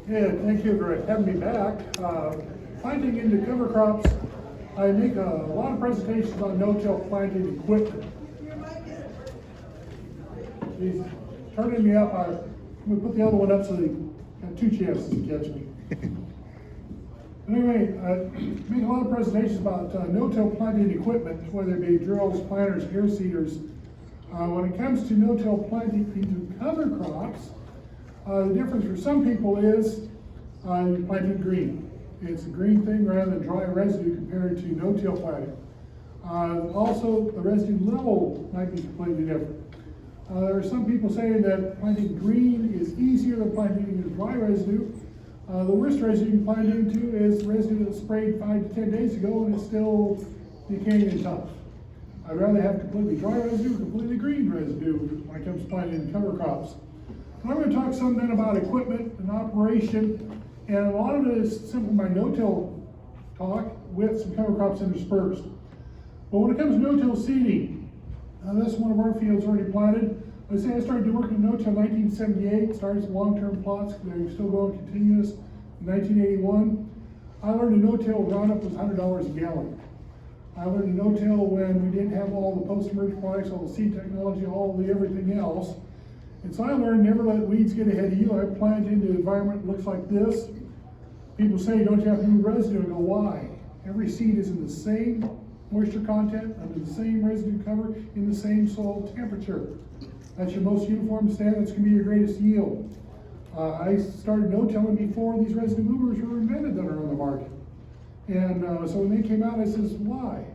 Yeah, thank you for having me back. Planting into cover crops, I make a lot of presentations on no-till planting equipment. He's turning me up. I'm going to put the other one up so they got two chances to catch me. Anyway, I make a lot of presentations about no-till planting equipment, whether it be drills, planters, air seeders. When it comes to no-till planting into cover crops, the difference for some people is you planted green. It's a green thing rather than dry residue compared to no-till planting. Also, the residue level might be completely different. There are some people saying that planting green is easier than planting into dry residue. The worst residue you can plant into is residue that's sprayed 5 to 10 days ago and it's still decaying and tough. I'd rather have completely dry residue, completely green residue when it comes to planting in cover crops. So I'm going to talk some then about equipment and operation, and a lot of it is simply my no-till talk with some cover crops interspersed. But when it comes to no-till seeding, this is one of our fields already planted. I say I started working in no-till in 1978, started some long-term plots, they're still going continuous in 1981. I learned a no-till Roundup was $100 a gallon. I learned a no-till when we didn't have all the post-emergent products, all the seed technology, all the everything else. And so I learned never let weeds get ahead of you. I planted into an environment that looks like this. People say, don't you have to move residue? I go, why? Every seed is in the same moisture content, under the same residue cover, in the same soil temperature. That's your most uniform stand, that's gonna be your greatest yield. I started no-tilling before these residue movers were invented that are on the market. And so when they came out, I says, why?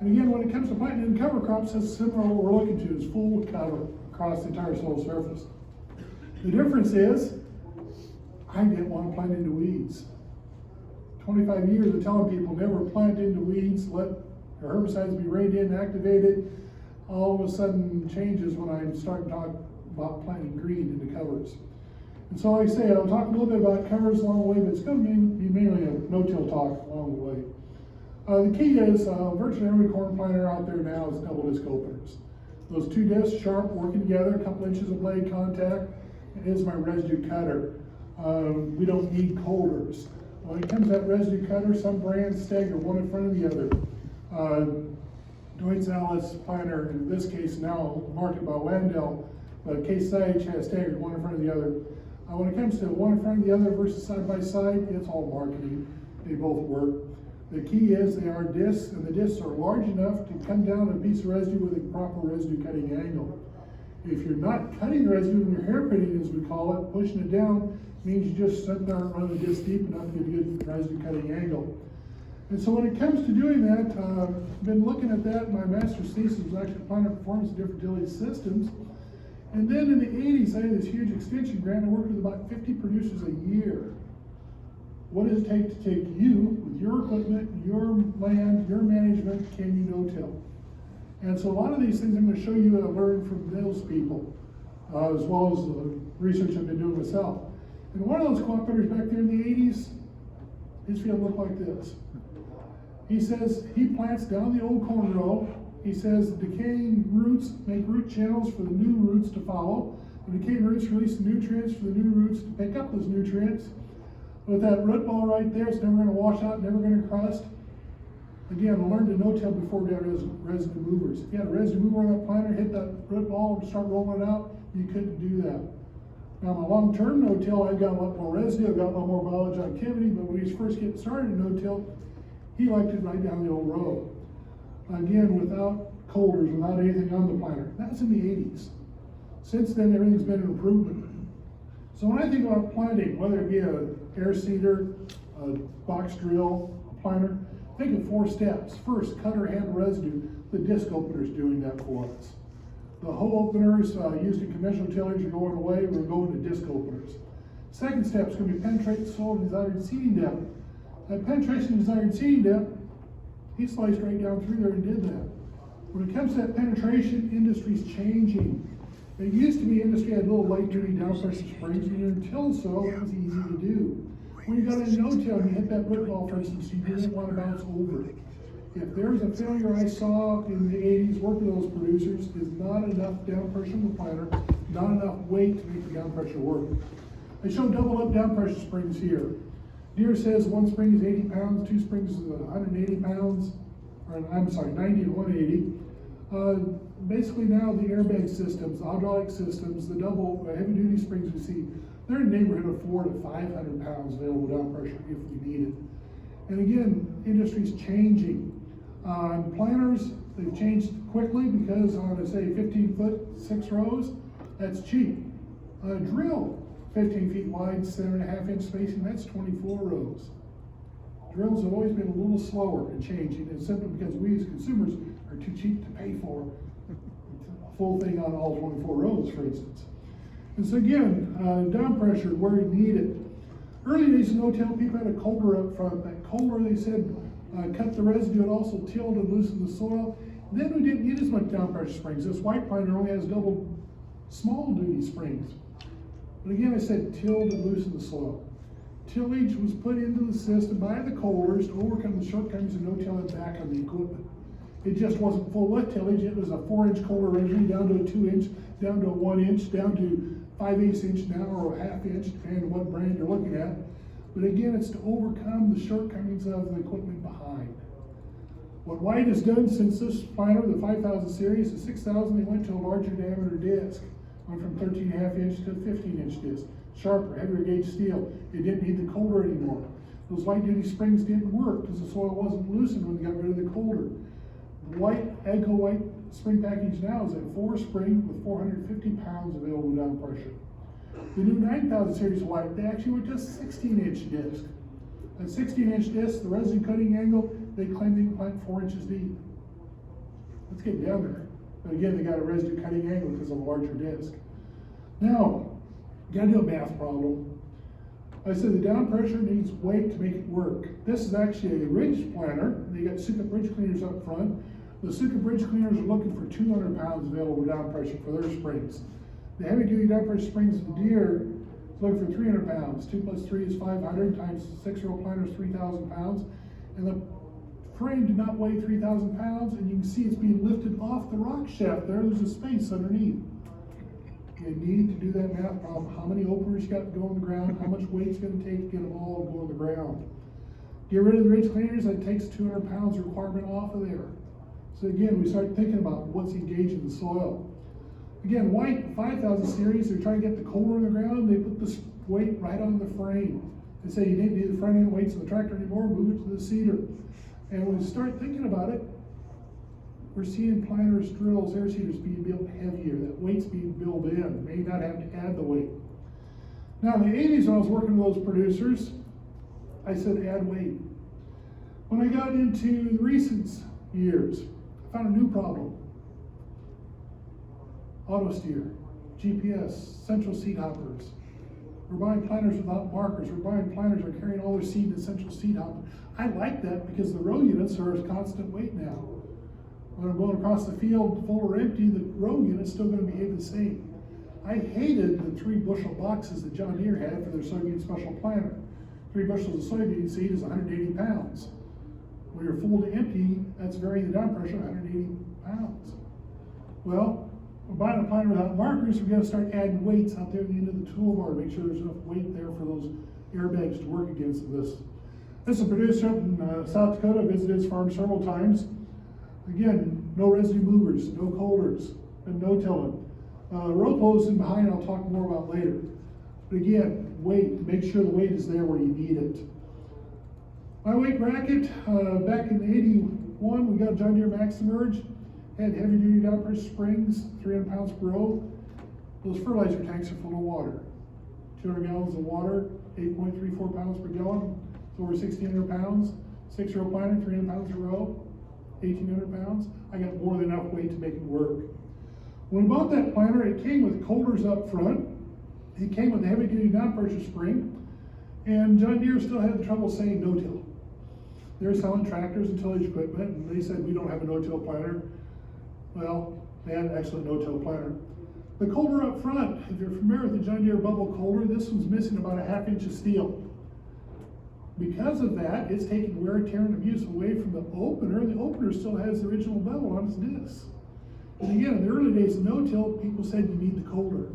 And again, when it comes to planting in cover crops, that's similar to what we're looking to, is full cover across the entire soil surface. The difference is, I didn't want to plant into weeds. 25 years of telling people never plant into weeds, let your herbicides be reined in, activated. All of a sudden changes when I start to talk about planting green into covers. And so like I say, I'll talk a little bit about covers along the way, but it's going to be mainly a no-till talk along the way. The key is virtually every corn planter out there now is double disc openers. Those two discs sharp working together, a couple inches of blade contact. It is my residue cutter. We don't need holders. When it comes to that residue cutter, some brands stagger one in front of the other. Dwight's Alice planter, in this case now marketed by Landell, but Case IH has staggered one in front of the other. When it comes to one in front of the other versus side by side, it's all marketing. They both work. The key is they are discs, and the discs are large enough to come down a piece of residue with a proper residue cutting angle. If you're not cutting the residue and you're hairpinning, as we call it, pushing it down, means you just sit there and run the disc deep enough to get a good residue cutting angle. And so when it comes to doing that, I've been looking at that. My master's thesis was actually planter performance of different utility systems. And then in the 80s, I had this huge extension grant. I worked with about 50 producers a year. What does it take to take you, with your equipment, your land, your management, can you no-till? And so a lot of these things I'm going to show you and learn from those people, as well as the research I've been doing myself. And one of those cooperators back there in the 80s, his field looked like this. He says he plants down the old corn row. He says decaying roots make root channels for the new roots to follow. The decaying roots release the nutrients for the new roots to pick up those nutrients. With that root ball right there, it's never going to wash out, never going to crust. Again, I learned to no-till before we had residue movers. If you had a residue mover on that planter, hit that root ball and start rolling it out, you couldn't do that. Now, my long-term no-till, I've got a lot more residue, I've got a lot more biological activity, but when he's first getting started in no-till, he liked it right down the old row. Again, without colders, without anything on the planter. That's in the 80s. Since then, everything's been an improvement. So when I think about planting, whether it be an air seeder, a box drill, a planter, think of 4 steps. First, cut or handle residue. The disc opener is doing that for us. The hole openers used in conventional tillage are going away. We're going to disc openers. Second step is going to be penetrate the soil to desired seeding depth. That penetration to desired seeding depth, he sliced right down through there and did that. When it comes to that penetration, industry's changing. It used to be industry had little light-duty down pressure springs, and in till soil, it was easy to do. When you got a no-till and you hit that root ball, for instance, you didn't want to bounce over. If there's a failure I saw in the 80s working with those producers, is not enough down pressure in the planter, not enough weight to make the down pressure work. I show double up down pressure springs here. Deere says one spring is 80 pounds, two springs is 180 pounds, or I'm sorry, 90 and 180. Basically now the airbag systems, the hydraulic systems, the double heavy duty springs we see, they're in the neighborhood of 400 to 500 pounds available down pressure if we need it. And again, industry's changing. Planters, they've changed quickly because on a say 15 foot, 6 rows, that's cheap. Drill, 15 feet wide, 7.5 inch spacing, that's 24 rows. Drills have always been a little slower in changing, and simply because we as consumers are too cheap to pay for a full thing on all 24 rows, for instance. And so again, down pressure where you need it. Early days in no-till, people had a coulter up front. That coulter, they said, cut the residue and also tilled and loosened the soil. And then we didn't need as much down pressure springs. This white planter only has double small duty springs. But again, I said tilled and loosened the soil. Tillage was put into the system by the coulters to overcome the shortcomings of no-till and back on the equipment. It just wasn't full wet tillage. It was a 4-inch coulter originally, down to a 2-inch, down to a 1-inch, down to 5/8 inch now, or a 1/2 inch, depending on what brand you're looking at. But again, it's to overcome the shortcomings of the equipment behind. What White has done since this planter, the 5000 series, the 6000, they went to a larger diameter disc. Went from 13.5 inch to 15-inch disc. Sharper, heavier gauge steel. It didn't need the coulter anymore. Those light duty springs didn't work because the soil wasn't loosened when they got rid of the coulter. The AGCO White spring package now is a 4-spring with 450 pounds available down pressure. The new 9000 series White, they actually went to a 16-inch disc. At 16-inch disc, the residue cutting angle, they claim they can plant 4 inches deep. Let's get down there. But again, they got a residue cutting angle because of a larger disc. Now, you gotta do a math problem. I said the down pressure needs weight to make it work. This is actually a ridge planter. They got Suka bridge cleaners up front. The Suka bridge cleaners are looking for 200 pounds available down pressure for their springs. The heavy duty down pressure springs of the Deere is looking for 300 pounds. 2 plus 3 is 500 times 6-row planter is 3,000 pounds. And the frame did not weigh 3,000 pounds, and you can see it's being lifted off the rock shaft there. There's a space underneath. You need to do that math problem. How many openers you got to go on the ground? How much weight it's going to take to get them all to go on the ground? Get rid of the ridge cleaners, that takes 200 pounds requirement off of there. So again, we start thinking about what's engaging the soil. Again, White 5000 series, they're trying to get the coulter on the ground. They put this weight right on the frame. They say you didn't need the front end weights of the tractor anymore, move it to the seeder. And when we start thinking about it, we're seeing planters, drills, air seeders being built heavier. That weight's being built in. May not have to add the weight. Now in the 80s, when I was working with those producers, I said add weight. When I got into the recent years, I found a new problem. Auto steer, GPS, central seed hoppers. We're buying planters without markers. We're buying planters that are carrying all their seed in the central seed hopper. I like that because the row units are a constant weight now. When I'm going across the field full or empty, the row unit's still going to behave the same. I hated the 3 bushel boxes that John Deere had for their soybean special planter. 3 bushels of soybean seed is 180 pounds. When you're full to empty, that's varying the down pressure 180 pounds. Well, we're buying a planter without markers, we've got to start adding weights out there at the end of the toolbar to make sure there's enough weight there for those airbags to work against this. This is a producer up in South Dakota. I visited his farm several times. Again, no residue movers, no coulters, and no tilling. Row closing behind, I'll talk more about later. But again, weight, make sure the weight is there where you need it. My weight bracket, back in '81, we got a John Deere Max Emerge, had heavy duty down pressure springs, 300 pounds per row. Those fertilizer tanks are full of water. 200 gallons of water, 8.34 pounds per gallon, it's over 1,600 pounds. 6-row planter, 300 pounds a row. 1,800 pounds, I got more than enough weight to make it work. When we bought that planter, it came with coulters up front. It came with a heavy duty down pressure spring. And John Deere still had the trouble saying no-till. They were selling tractors and tillage equipment, and they said we don't have a no-till planter. Well, they had an excellent no-till planter. The coulter up front, if you're familiar with the John Deere bubble coulter, this one's missing about a 1/2 inch of steel. Because of that, it's taking wear, tear, and abuse away from the opener. The opener still has the original bevel on its disc. And again, in the early days of no-till, people said you need the coulter.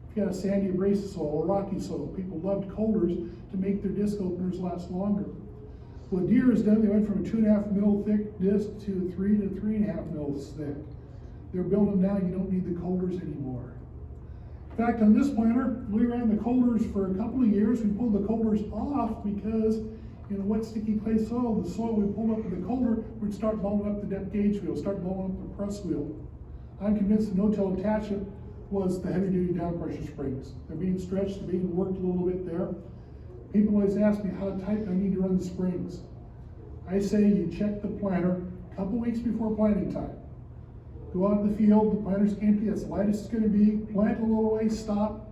If If you got a sandy abrasive soil or rocky soil, people loved colders to make their disc openers last longer. What Deere has done, they went from a 2.5 mil thick disc to 3 to 3.5 mils thick. They're building now, you don't need the colders anymore. In fact, on this planter, we ran the colders for a couple of years. We pulled the colders off because in a wet, sticky clay soil, the soil we pulled up with the colder would start blowing up the depth gauge wheel, start blowing up the press wheel. I'm convinced the no-till attachment was the heavy-duty down pressure springs. They're being stretched, they're being worked a little bit there. People always ask me how tight I need to run the springs. I say you check the planter a couple weeks before planting time. Go out in the field, the planter's empty, that's the lightest it's gonna be, plant a little way, stop.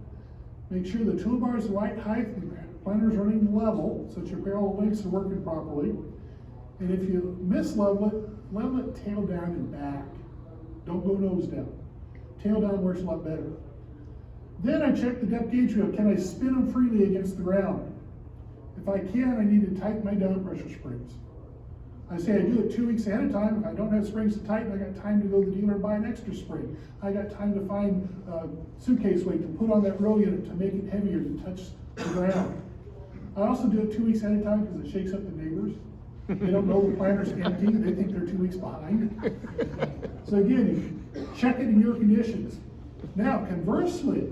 Make sure the toolbar is the right height, the planter's running level, so that your barrel links are working properly. And if you mislevel it tail down and back. Don't go nose down. Tail down works a lot better. Then I check the depth gauge wheel. Can I spin them freely against the ground? If I can, I need to tighten my down pressure springs. I say I do it 2 weeks ahead of time. If I don't have springs to tighten, I got time to go to the dealer and buy an extra spring. I got time to find suitcase weight to put on that row unit to make it heavier to touch the ground. I also do it 2 weeks ahead of time because it shakes up the neighbors. They don't know the planter's empty. They think they're 2 weeks behind. So again, check it in your conditions. Now, conversely,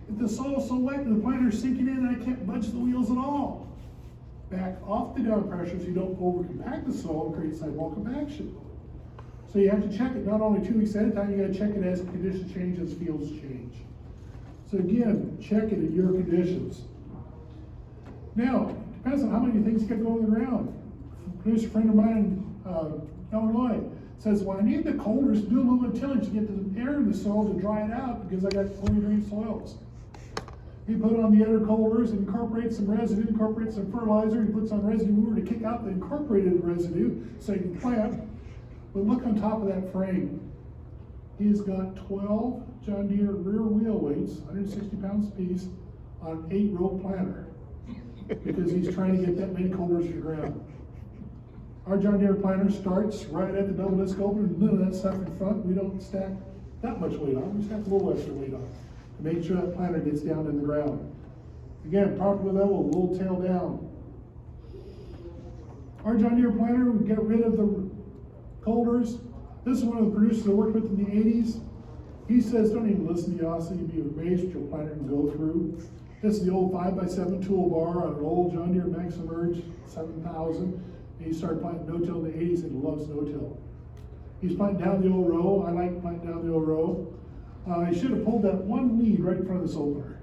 if the soil's so wet and the planter's sinking in and I can't budge the wheels at all, back off the down pressure so you don't over-compact the soil and create sidewall compaction. So you have to check it not only 2 weeks ahead of time, you gotta check it as conditions change, as fields change. So again, check it in your conditions. Now, it depends on how many things you got going on the ground. A producer friend of mine in Illinois says, well, I need the colders to do a little bit of tillage to get the air in the soil to dry it out because I got poorly drained soils. He put on the other colders and incorporates some residue, incorporates some fertilizer. He puts on residue mover to kick out the incorporated residue so he can plant. But look on top of that frame. He's got 12 John Deere rear wheel weights, 160 pounds apiece, on an 8-row planter because he's trying to get that many colders to the ground. Our John Deere planter starts right at the double disc opener, none of that stuff in front. We don't stack that much weight on, we stack a little extra weight on to make sure that planter gets down in the ground. Again, properly level, a little tail down. Our John Deere planter, we get rid of the colders. This is one of the producers I worked with in the 80s. He says, don't even listen to Yasi, you'd be amazed what your planter can go through. This is the old 5x7 toolbar on an old John Deere MaxEmerge 7000. And he started planting no-till in the 80s and loves no-till. He's planting down the old row. I like planting down the old row. I should have pulled that one lead right in front of this opener.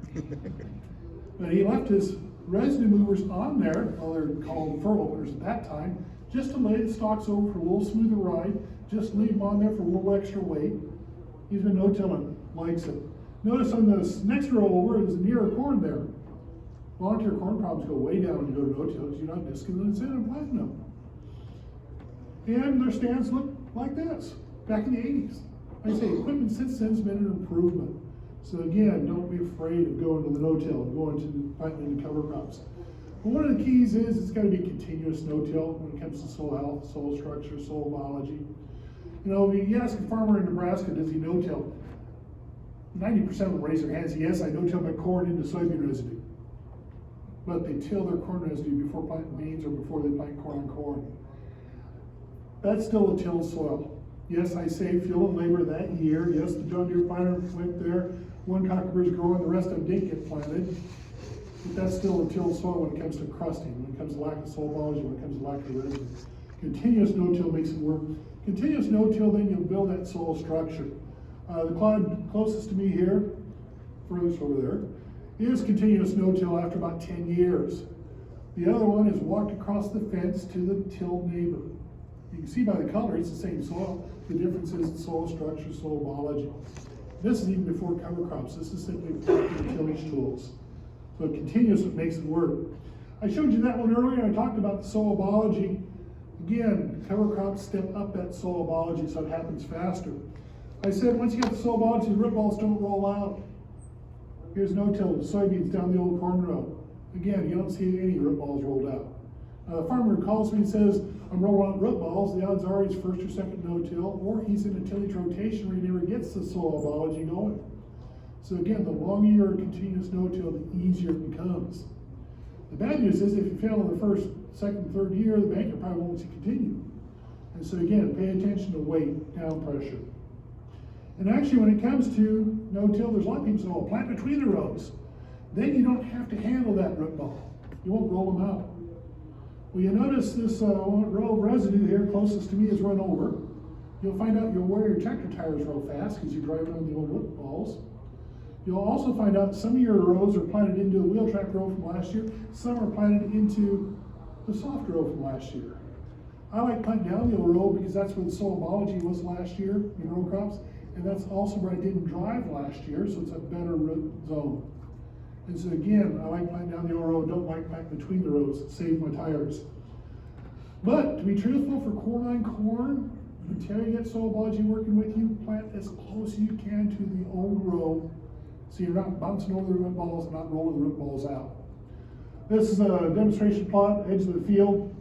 But he left his residue movers on there, well, they're called fur openers at that time, just to lay the stalks over for a little smoother ride, just leave them on there for a little extra weight. He's been no-tilling, likes it. Notice on this next row over, there's a nearer corn there. Volunteer corn problems go way down when you go to no-till because you're not disking them in and planting them. And their stands look like this, back in the 80s. Like I say, equipment since then has been an improvement. So again, don't be afraid of going to the no-till, going to planting into cover crops. But one of the keys is it's got to be continuous no-till when it comes to soil health, soil structure, soil biology. You know, if you ask a farmer in Nebraska, does he no-till? 90% of them raise their hands, yes, I no-till my corn into soybean residue. But they till their corn residue before planting beans or before they plant corn on corn. That's still a tilled soil. Yes, I saved fuel and labor that year. Yes, the John Deere planter went there. One cocker's growing, the rest of them didn't get planted. But that's still a tilled soil when it comes to crusting, when it comes to lack of soil biology, when it comes to lack of residue. Continuous no-till makes it work. Continuous no-till, then you'll build that soil structure. The clod closest to me here, furthest over there, is continuous no-till after about 10 years. The other one is walked across the fence to the tilled neighbor. You can see by the color, it's the same soil. The difference is the soil structure, soil biology. This is even before cover crops. This is simply tillage tools. So continuous what makes it work. I showed you that one earlier. I talked about the soil biology. Again, cover crops step up that soil biology so it happens faster. I said once you get the soil biology, the root balls don't roll out. Here's no-till, soybeans down the old corn row. Again, you don't see any root balls rolled out. A farmer calls me and says, I'm rolling out root balls. The odds are he's first or second no-till, or he's in a tillage rotation where he never gets the soil biology going. So again, the longer you're continuous no-till, the easier it becomes. The bad news is if you fail in the first, second, third year, the banker probably won't let you continue. And so again, pay attention to weight, down pressure. And actually when it comes to no-till, there's a lot of people say, oh, plant between the rows. Then you don't have to handle that root ball. You won't roll them out. Well, you notice this row of residue here closest to me is run over. You'll find out you'll wear your tractor tires real fast because you're driving on the old root balls. You'll also find out some of your rows are planted into a wheel track row from last year. Some are planted into the soft row from last year. I like planting down the old row because that's where the soil biology was last year in row crops. And that's also where I didn't drive last year, so it's a better root zone. And so again, I like planting down the old row, don't like planting between the rows, save my tires. But to be truthful, for core-line corn, until you get soil biology working with you, plant as close as you can to the old row so you're not bouncing over the root balls and not rolling the root balls out. This is a demonstration plot, edge of the field,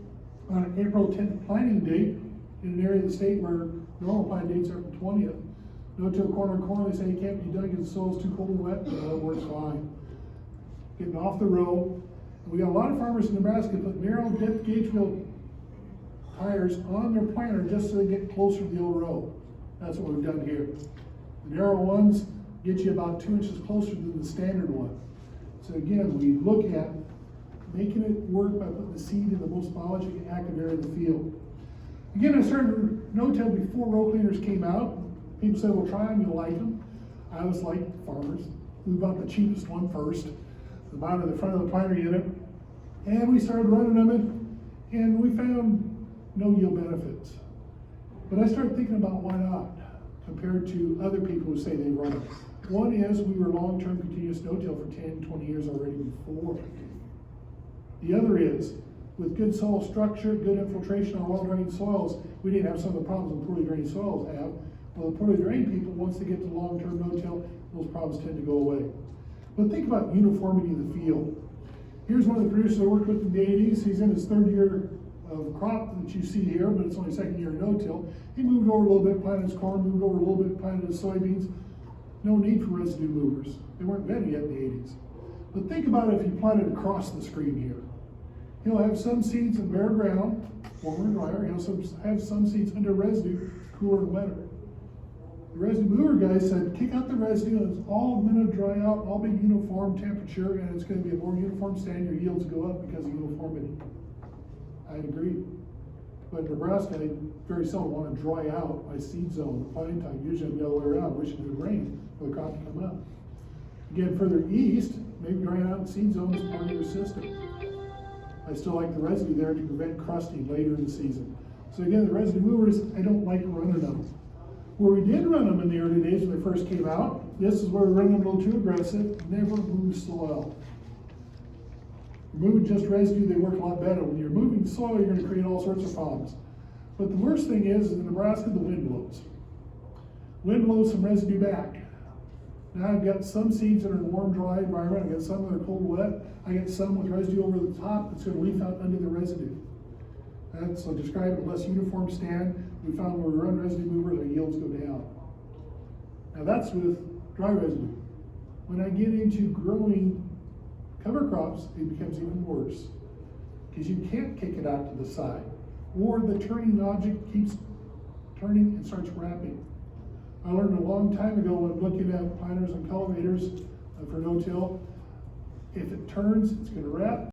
on an April 10th planting date in an area of the state where normal planting dates are April 20th. No-till corn on corn, they say it can't be done because the soil's too cold and wet, but it works fine. Getting off the row. We got a lot of farmers in Nebraska put narrow depth gauge wheel tires on their planter just so they get closer to the old row. That's what we've done here. The narrow ones get you about 2 inches closer than the standard one. So again, we look at making it work by putting the seed in the most biologically active area of the field. Again, I started no-till before row cleaners came out. People said, well, try them, you'll like them. I was like farmers. We bought the cheapest one first, the bottom of the front of the planter unit, and we started running them, and we found no yield benefits. But I started thinking about why not, compared to other people who say they run them. One is we were long-term continuous no-till for 10, 20 years already before. The other is, with good soil structure, good infiltration on well-drained soils, we didn't have some of the problems that poorly drained soils have. Well, the poorly drained people, once they get to long-term no-till, those problems tend to go away. But think about uniformity of the field. Here's one of the producers I worked with in the 80s. He's in his third year of crop that you see here, but it's only second year no-till. He moved over a little bit, planted his corn, moved over a little bit, planted his soybeans. No need for residue movers. They weren't invented yet in the 80s. But think about it if you planted across the screen here. He'll have some seeds in bare ground, warmer and drier. He'll have some seeds under residue, cooler and wetter. The residue mover guy said, kick out the residue, and it's all going to dry out, all be uniform temperature, and it's going to be a more uniform stand. Your yields go up because of uniformity. I agree. But in Nebraska, I very seldom want to dry out my seed zone at planting time. Usually the other way around, wishing it would rain for the crop to come up. Again, further east, maybe drying out the seed zone is part of your system. I still like the residue there to prevent crusting later in the season. So again, the residue movers, I don't like running them. Where we did run them in the early days when they first came out, this is where we run them a little too aggressive, never move soil. Moving just residue, they work a lot better. When you're moving soil, you're going to create all sorts of problems. But the worst thing is, in Nebraska, the wind blows. Wind blows some residue back. Now I've got some seeds that are in a warm, dry environment. I've got some that are cold, wet. I get some with residue over the top that's going to leaf out under the residue. That's, I'll describe it, a less uniform stand. We found when we run residue movers, our yields go down. Now that's with dry residue. When I get into growing cover crops, it becomes even worse because you can't kick it out to the side, or the turning object keeps turning and starts wrapping. I learned a long time ago when looking at planters and cultivators for no-till, if it turns, it's going to wrap.